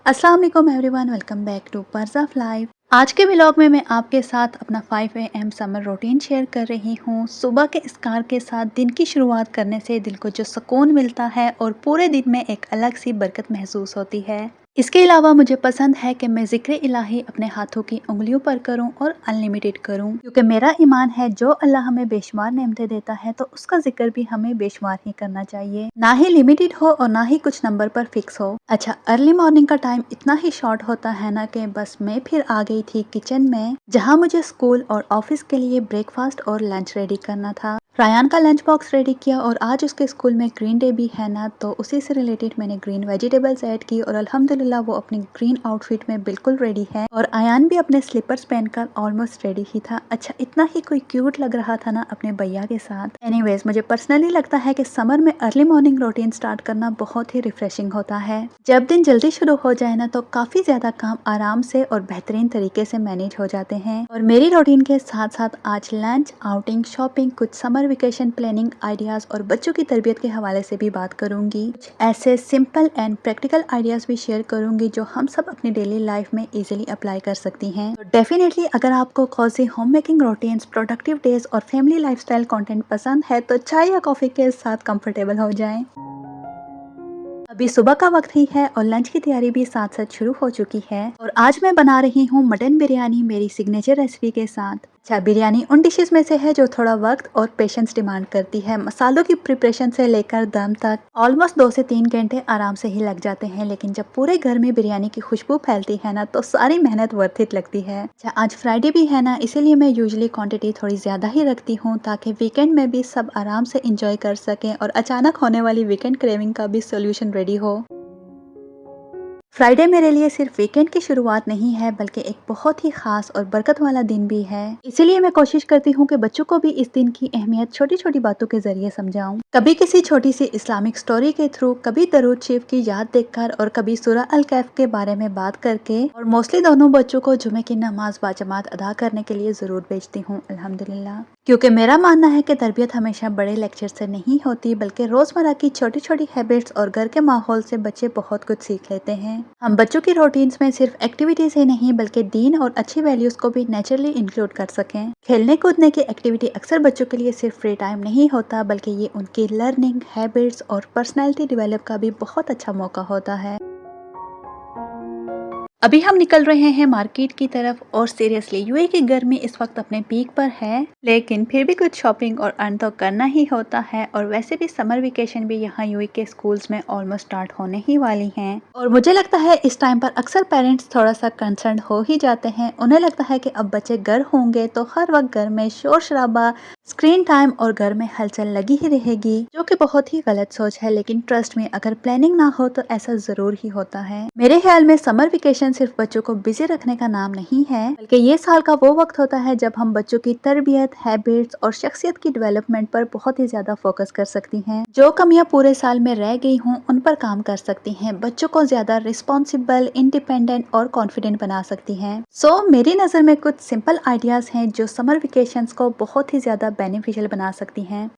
अस्सलाम वालेकुम everyone, welcome back to purse of life. आज के व्लॉग में मैं आपके साथ अपना 5 AM समर रूटीन शेयर कर रही हूँ। सुबह के स्कार के साथ दिन की शुरुआत करने से दिल को जो सुकून मिलता है और पूरे दिन में एक अलग सी बरकत महसूस होती है। इसके अलावा मुझे पसंद है कि मैं जिक्र इलाही अपने हाथों की उंगलियों पर करूं और अनलिमिटेड करूं, क्योंकि मेरा ईमान है जो अल्लाह हमें बेशुमार नेमतें देता है तो उसका जिक्र भी हमें बेशुमार ही करना चाहिए, ना ही लिमिटेड हो और ना ही कुछ नंबर पर फिक्स हो। अच्छा, अर्ली मॉर्निंग का टाइम इतना ही शॉर्ट होता है ना कि बस मैं फिर आ गई थी किचन में, जहाँ मुझे स्कूल और ऑफिस के लिए ब्रेकफास्ट और लंच रेडी करना था। रायान का लंच बॉक्स रेडी किया और आज उसके स्कूल में ग्रीन डे भी है ना, तो उसी से रिलेटेड मैंने ग्रीन वेजिटेबल्स ऐड की और अल्हम्दुलिल्लाह वो अपनी ग्रीन आउटफिट में बिल्कुल रेडी है और आयान भी अपने स्लीपर्स पहनकर ऑलमोस्ट रेडी ही था। अच्छा, इतना ही कोई क्यूट लग रहा था ना अपने भैया के साथ। एनीवेज, मुझे पर्सनली लगता है कि समर में अर्ली मॉर्निंग रूटीन स्टार्ट करना बहुत ही रिफ्रेशिंग होता है। जब दिन जल्दी शुरू हो जाए ना तो काफी ज्यादा काम आराम से और बेहतरीन तरीके से मैनेज हो जाते हैं। और मेरी रूटीन के साथ साथ आज लंच, आउटिंग, शॉपिंग, कुछ समर वेकेशन प्लानिंग आइडियाज और बच्चों की तरबियत के हवाले से भी बात करूंगी। कुछ ऐसे सिंपल एंड प्रैक्टिकल आइडियाज भी शेयर करूंगी जो हम सब अपनी डेली लाइफ में इजीली अप्लाई कर सकती हैं। तो डेफिनेटली अगर आपको cosy home making routines, productive days और फैमिली लाइफस्टाइल कंटेंट पसंद है तो चाय या कॉफी के साथ कंफर्टेबल हो जाएं। अभी सुबह का वक्त ही है और लंच की तैयारी भी साथ साथ शुरू हो चुकी है और आज मैं बना रही हूँ मटन बिरयानी मेरी सिग्नेचर रेसिपी के साथ। अच्छा, बिरयानी उन डिशेस में से है जो थोड़ा वक्त और पेशेंस डिमांड करती है। मसालों की प्रिपरेशन से लेकर दम तक ऑलमोस्ट 2 से 3 घंटे आराम से ही लग जाते हैं, लेकिन जब पूरे घर में बिरयानी की खुशबू फैलती है ना तो सारी मेहनत वर्थ इट लगती है। अच्छा, आज फ्राइडे भी है ना, इसीलिए मैं यूजुअली क्वांटिटी थोड़ी ज्यादा ही रखती हूँ ताकि वीकेंड में भी सब आराम से इंजॉय कर सकें और अचानक होने वाली वीकेंड क्रेविंग का भी सोल्यूशन रेडी हो। फ्राइडे मेरे लिए सिर्फ वीकेंड की शुरुआत नहीं है बल्कि एक बहुत ही खास और बरकत वाला दिन भी है। इसीलिए मैं कोशिश करती हूँ कि बच्चों को भी इस दिन की अहमियत छोटी छोटी बातों के जरिए समझाऊं। कभी किसी छोटी सी इस्लामिक स्टोरी के थ्रू, कभी दरूद शरीफ की याद देखकर और कभी सूरह अल कहफ के बारे में बात करके, और मोस्टली दोनों बच्चों को जुमे की नमाज बाजमात अदा करने के लिए जरूर भेजती हूँ अल्हम्दुलिल्लाह। क्योंकि मेरा मानना है कि तरबियत हमेशा बड़े लेक्चर से नहीं होती बल्कि रोजमर्रा की छोटी छोटी हैबिट्स और घर के माहौल से बच्चे बहुत कुछ सीख लेते हैं। हम बच्चों की रूटीन्स में सिर्फ एक्टिविटीज ही नहीं बल्कि दीन और अच्छी वैल्यूज को भी नेचुरली इंक्लूड कर सकें। खेलने कूदने की एक्टिविटी अक्सर बच्चों के लिए सिर्फ फ्री टाइम नहीं होता बल्कि ये उनकी लर्निंग, हैबिट्स और पर्सनैलिटी डेवलप का भी बहुत अच्छा मौका होता है। अभी हम निकल रहे हैं मार्केट की तरफ और सीरियसली यूएई की गर्मी इस वक्त अपने पीक पर है, लेकिन फिर भी कुछ शॉपिंग और अर्न तो करना ही होता है। और वैसे भी समर वेकेशन भी यहाँ यूएई के स्कूल्स में ऑलमोस्ट स्टार्ट होने ही वाली हैं और मुझे लगता है इस टाइम पर अक्सर पेरेंट्स थोड़ा सा कंसर्न हो ही जाते हैं। उन्हें लगता है कि अब बच्चे घर होंगे तो हर वक्त घर में शोर शराबा, स्क्रीन टाइम और घर में हलचल लगी ही रहेगी, जो कि बहुत ही गलत सोच है। लेकिन ट्रस्ट में, अगर प्लानिंग ना हो तो ऐसा जरूर ही होता है। मेरे ख्याल में समर वेकेशन सिर्फ बच्चों को बिजी रखने का नाम नहीं है बल्कि ये साल का वो वक्त होता है जब हम बच्चों की तरबियत, हैबिट्स और शख्सियत की डेवलपमेंट पर बहुत ही ज्यादा फोकस कर सकती हैं। जो कमियां पूरे साल में रह गई हों उन पर काम कर सकती हैं, बच्चों को ज्यादा रिस्पॉन्सिबल, इंडिपेंडेंट और कॉन्फिडेंट बना सकती हैं। सो मेरी नजर में कुछ सिंपल आइडियाज हैं जो समर वेकेशंस को बहुत ही ज्यादा बेनिफिशियल बना सकती हैं।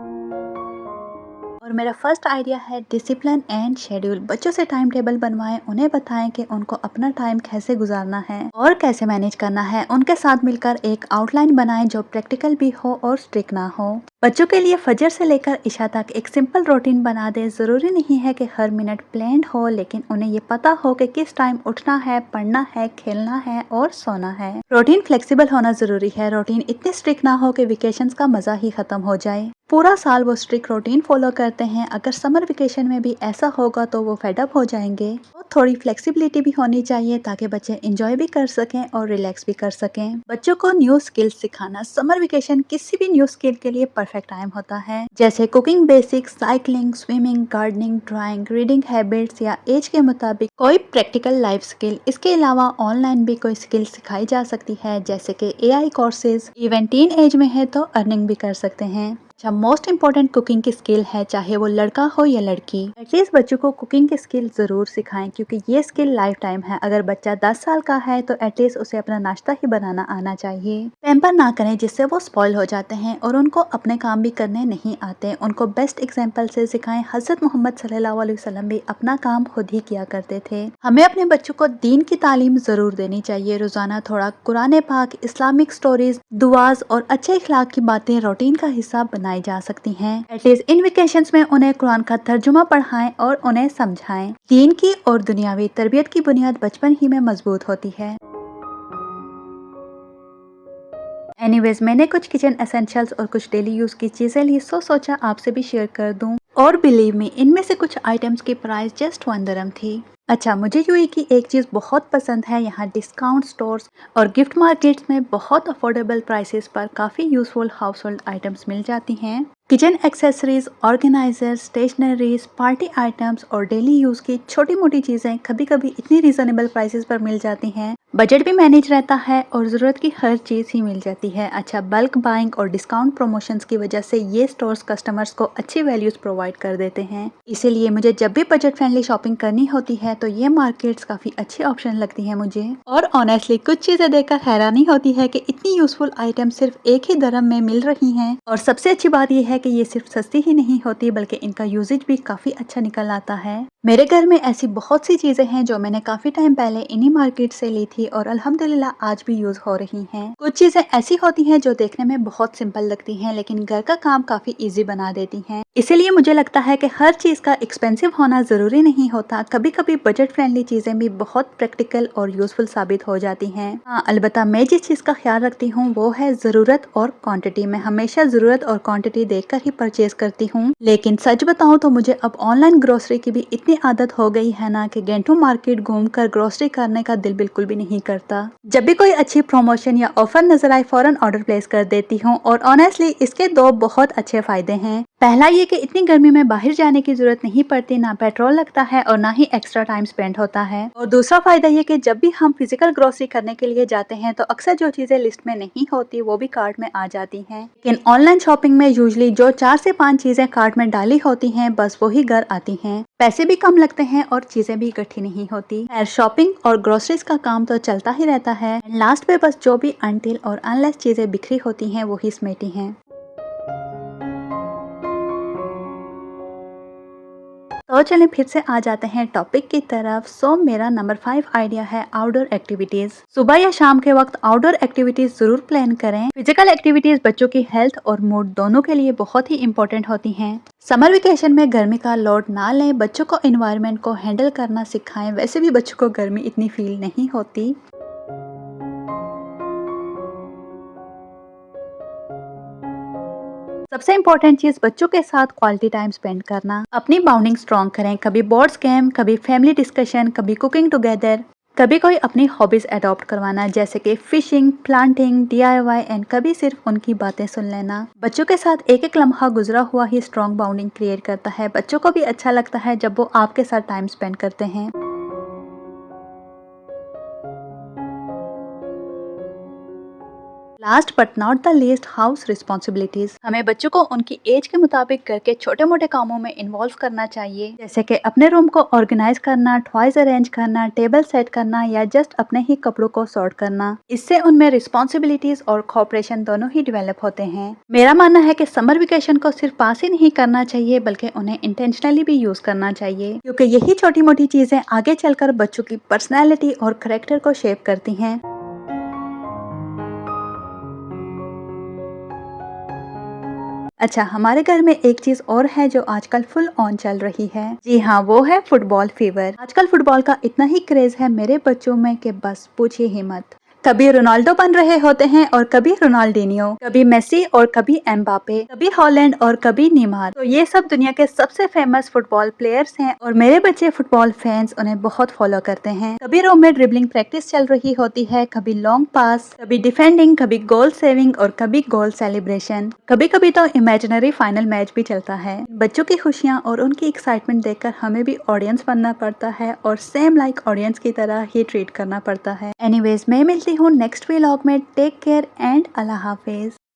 और मेरा फर्स्ट आइडिया है डिसिप्लिन एंड शेड्यूल। बच्चों से टाइम टेबल बनवाएं, उन्हें बताएं कि उनको अपना टाइम कैसे गुजारना है और कैसे मैनेज करना है। उनके साथ मिलकर एक आउटलाइन बनाएं जो प्रैक्टिकल भी हो और स्ट्रिक्ट ना हो। बच्चों के लिए फजर से लेकर इशा तक एक सिंपल रूटीन बना दे। जरूरी नहीं है कि हर मिनट प्लान्ड हो, लेकिन उन्हें ये पता हो कि किस टाइम उठना है, पढ़ना है, खेलना है और सोना है। रूटीन फ्लेक्सिबल होना जरूरी है। रूटीन इतने स्ट्रिक्ट ना हो कि वेकेशंस का मजा ही खत्म हो जाए। पूरा साल वो स्ट्रिक्ट रूटीन फॉलो करते हैं, अगर समर वेकेशन में भी ऐसा होगा तो वो फेडअप हो जाएंगे। तो थोड़ी फ्लेक्सिबिलिटी भी होनी चाहिए ताकि बच्चे एंजॉय भी कर सकें और रिलैक्स भी कर सकें। बच्चों को न्यू स्किल्स सिखाना, समर वेकेशन किसी भी न्यू स्किल के लिए परफेक्ट टाइम होता है, जैसे cooking basics, cycling, swimming, gardening, drawing, reading habits या एज के मुताबिक कोई प्रैक्टिकल लाइफ स्किल। इसके अलावा ऑनलाइन भी कोई स्किल सिखाई जा सकती है जैसे कि AI courses. Even teen age में है तो अर्निंग भी कर सकते हैं। अच्छा, मोस्ट इम्पोर्टेंट कुकिंग की स्किल है, चाहे वो लड़का हो या लड़की। एटलीस्ट बच्चों को कुकिंग की स्किल ज़रूर सिखाएं, क्योंकि ये स्किल लाइफ टाइम है। अगर बच्चा 10 साल का है तो एटलीस्ट उसे अपना नाश्ता ही बनाना आना चाहिए। पैम्पर ना करें जिससे वो स्पॉइल हो जाते हैं और उनको अपने काम भी करने नहीं आते। उनको बेस्ट एग्जाम्पल से सिखाएं। हज़रत मोहम्मद सल्लल्लाहु अलैहि वसल्लम भी अपना काम खुद ही किया करते थे। हमें अपने बच्चों को दीन की तालीम ज़रूर देनी चाहिए। रोज़ाना थोड़ा कुरान पाक, इस्लामिक स्टोरीज, दुआज और अच्छे इखलाक की बातें रूटीन का हिस्सा बनाई जा सकती हैं। एटलीस्ट इन वेकेशंस में उन्हें कुरान का तर्जुमा पढ़ाएं और उन्हें समझाएं। दीन की और दुनियावी तरबियत की बुनियाद बचपन ही में मजबूत होती है। एनीवेज, मैंने कुछ किचन एसेंशियल्स और कुछ डेली यूज की चीजें ली, सोचा आपसे भी शेयर कर दूं। और बिलीव मी, इनमें से कुछ आइटम्स की प्राइस जस्ट 1 दिरहम थी। अच्छा, मुझे यूएई की एक चीज़ बहुत पसंद है। यहाँ डिस्काउंट स्टोर्स और गिफ्ट मार्केट्स में बहुत अफोर्डेबल प्राइसेस पर काफ़ी यूजफुल हाउस होल्ड आइटम्स मिल जाती हैं। Kitchen accessories, organiser, stationeries, party items और डेली यूज की छोटी मोटी चीज़ें कभी कभी इतनी रीजनेबल प्राइसेस पर मिल जाती हैं। बजट भी मैनेज रहता है और ज़रूरत की हर चीज़ ही मिल जाती है। अच्छा, बल्क बाइंग और डिस्काउंट प्रमोशंस की वजह से ये स्टोर्स कस्टमर्स को अच्छी वैल्यूज प्रोवाइड कर देते हैं। इसीलिए मुझे जब भी बजट फ्रेंडली शॉपिंग करनी होती है तो ये मार्केट्स काफ़ी अच्छी ऑप्शन लगती है मुझे। और ऑनेस्टली कुछ चीज़ें देखकर हैरानी होती है कि इतनी यूजफुल आइटम सिर्फ एक ही दरम में मिल रही हैं। और सबसे अच्छी बात यह है कि ये सिर्फ सस्ती ही नहीं होती बल्कि इनका यूजेज भी काफ़ी अच्छा निकल आता है। मेरे घर में ऐसी बहुत सी चीज़ें हैं जो मैंने काफ़ी टाइम पहले इन्हीं मार्केट से ली थी और अल्हम्दुलिल्लाह आज भी यूज़ हो रही हैं। कुछ चीज़ें ऐसी होती हैं जो देखने में बहुत सिंपल लगती हैं लेकिन घर का काम काफ़ी इजी बना देती हैं। इसीलिए मुझे लगता है कि हर चीज़ का एक्सपेंसिव होना ज़रूरी नहीं होता। कभी कभी बजट फ्रेंडली चीज़ें भी बहुत प्रैक्टिकल और यूजफुल साबित हो जाती हैं। हाँ, अलबत्ता मैं जिस चीज़ का ख्याल रखती हूँ वो है ज़रूरत और क्वांटिटी। मैं हमेशा ज़रूरत और क्वांटिटी देखकर ही परचेज करती हूँ। लेकिन सच बताऊँ तो मुझे अब ऑनलाइन ग्रोसरी की भी इतनी आदत हो गई है ना कि घंटों मार्केट घूमकर ग्रोसरी करने का दिल बिल्कुल भी नहीं करता। जब भी कोई अच्छी प्रमोशन या ऑफर नजर आए फौरन ऑर्डर प्लेस कर देती हूँ। और ऑनेस्टली इसके दो बहुत अच्छे फायदे हैं। पहला ये कि इतनी गर्मी में बाहर जाने की जरूरत नहीं पड़ती, ना पेट्रोल लगता है और ना ही एक्स्ट्रा टाइम स्पेंड होता है। और दूसरा फायदा ये कि जब भी हम फिजिकल ग्रोसरी करने के लिए जाते हैं तो अक्सर जो चीजें लिस्ट में नहीं होती वो भी कार्ट में आ जाती हैं। लेकिन ऑनलाइन शॉपिंग में यूजली जो 4 से 5 चीजें कार्ट में डाली होती हैं बस वही घर आती हैं। पैसे भी कम लगते हैं और चीजें भी इकट्ठी नहीं होती। खैर, शॉपिंग और ग्रोसरीज का काम तो चलता ही रहता है। लास्ट पे बस जो भी अनटिल और अनलेस चीजें बिखरी होती हैं वो ही समेटी हैं। तो चलें फिर से आ जाते हैं टॉपिक की तरफ। मेरा नंबर 5 आइडिया है आउटडोर एक्टिविटीज। सुबह या शाम के वक्त आउटडोर एक्टिविटीज जरूर प्लान करें। फिजिकल एक्टिविटीज बच्चों की हेल्थ और मूड दोनों के लिए बहुत ही इंपॉर्टेंट होती हैं। समर वेकेशन में गर्मी का लोड ना लें, बच्चों को एनवायरनमेंट को हैंडल करना सिखाएं। वैसे भी बच्चों को गर्मी इतनी फील नहीं होती। सबसे इम्पोर्टेंट चीज बच्चों के साथ क्वालिटी टाइम स्पेंड करना। अपनी बाउंडिंग स्ट्रॉन्ग करें। कभी बोर्ड्स गेम, कभी फैमिली डिस्कशन, कभी कुकिंग टुगेदर, कभी कोई अपनी हॉबीज अडॉप्ट करवाना जैसे कि फिशिंग, प्लांटिंग, डीआईवाई एंड कभी सिर्फ उनकी बातें सुन लेना। बच्चों के साथ एक एक लम्हा गुजरा हुआ ही स्ट्रॉन्ग बाउंडिंग क्रिएट करता है। बच्चों को भी अच्छा लगता है जब वो आपके साथ टाइम स्पेंड करते हैं। Last but not the least, house responsibilities. हमें बच्चों को उनकी एज के मुताबिक घर के छोटे मोटे कामों में इन्वॉल्व करना चाहिए, जैसे कि अपने रूम को ऑर्गेनाइज करना, टॉयज अरेंज करना, टेबल सेट करना या जस्ट अपने ही कपड़ों को सॉर्ट करना। इससे उनमें रिस्पॉन्सिबिलिटीज और कोऑपरेशन दोनों ही डेवलप होते हैं। मेरा मानना है कि समर वेकेशन को सिर्फ पास ही नहीं करना चाहिए बल्कि उन्हें इंटेंशनली भी यूज करना चाहिए, क्योंकि यही छोटी मोटी चीजें आगे चलकर बच्चों की पर्सनैलिटी और करेक्टर को शेप करती हैं। अच्छा, हमारे घर में एक चीज और है जो आजकल फुल ऑन चल रही है। जी हाँ, वो है फुटबॉल फीवर। आजकल फुटबॉल का इतना ही क्रेज है मेरे बच्चों में कि बस पूछिए ही मत। कभी रोनाल्डो बन रहे होते हैं और कभी रोनाल्डिनियो, कभी मेसी और कभी एम्बापे, कभी हॉलैंड और कभी नीमार। तो ये सब दुनिया के सबसे फेमस फुटबॉल प्लेयर्स हैं और मेरे बच्चे फुटबॉल फैंस उन्हें बहुत फॉलो करते हैं। कभी रूम में ड्रिबलिंग प्रैक्टिस चल रही होती है, कभी लॉन्ग पास, कभी डिफेंडिंग, कभी गोल सेविंग और कभी गोल सेलिब्रेशन। कभी कभी तो इमेजिनरी फाइनल मैच भी चलता है। बच्चों की खुशियाँ और उनकी एक्साइटमेंट देखकर हमें भी ऑडियंस बनना पड़ता है और सेम लाइक ऑडियंस की तरह ही ट्रीट करना पड़ता है। एनीवेज, मैं मिलती हूँ नेक्स्ट व्लॉग में। टेक केयर एंड अल्लाह हाफिज।